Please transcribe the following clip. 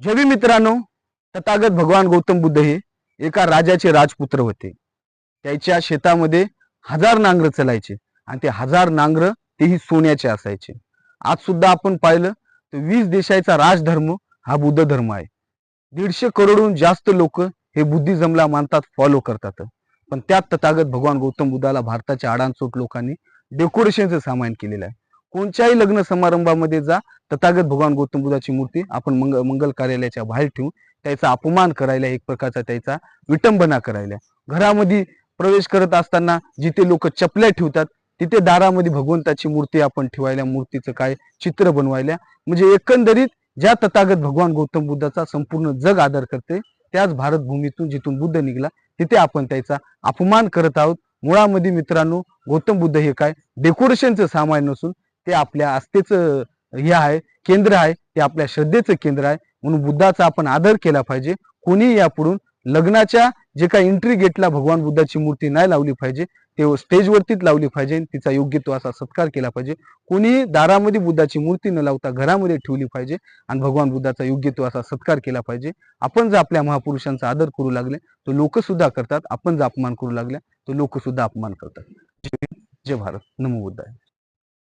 जय मित्रांनो, तथागत भगवान गौतम बुद्ध हे एका राजाचे राजपुत्र होते. त्याच्या शेतामध्ये हजार नांगर चलायचे आणि ते हजार नांगर तेही सोन्याचे असायचे. आज सुद्धा आपण पाहिलं तर 20 देशाचा राजधर्म हा बुद्ध धर्म आहे. 150 करोडहून जास्त लोक हे बुद्धिझमला मानतात, फॉलो करतात. पण त्यात तथागत भगवान गौतम बुद्धाला भारताच्या आडानचोट लोकांनी डेकोरेशनचं सामान केलेलं आहे. कोणत्याही लग्न समारंभामध्ये जा, तथागत भगवान गौतम बुद्धाची मूर्ती आपण मंगल कार्यालयाच्या बाहेर ठेवून त्याचा अपमान करायला, एक प्रकारचा त्याचा विटंबना करायला. घरामध्ये प्रवेश करत असताना जिथे लोक चपल्या ठेवतात तिथे दारामध्ये भगवंताची मूर्ती आपण ठेवायला, मूर्तीचं काय चित्र बनवायला. म्हणजे एकंदरीत ज्या तथागत भगवान गौतम बुद्धाचा संपूर्ण जग आदर करते, त्याच भारत भूमीतून जिथून बुद्ध निघाला तिथे आपण त्याचा अपमान करत आहोत. मुळामध्ये मित्रांनो, गौतम बुद्ध हे काय डेकोरेशनचं सामान नसून ते आपल्या आस्थेचं हे आहे, केंद्र आहे. ते आपल्या श्रद्धेचं केंद्र आहे. म्हणून बुद्धाचा आपण आदर केला पाहिजे. कोणी यापुढून लग्नाच्या जे काही एंट्री गेटला भगवान बुद्धाची मूर्ती नाही लावली पाहिजे, ते स्टेजवरतीच लावली पाहिजे. तिचा योग्य तो असा सत्कार केला पाहिजे. कोणी दारामध्ये बुद्धाची मूर्ती न लावता घरामध्ये ठेवली पाहिजे आणि भगवान बुद्धाचा योग्य तो असा सत्कार केला पाहिजे. आपण जर आपल्या महापुरुषांचा आदर करू लागले तर लोक सुद्धा करतात. आपण जर अपमान करू लागले तर लोक सुद्धा अपमान करतात. जय भारत. नमो बुद्धाय.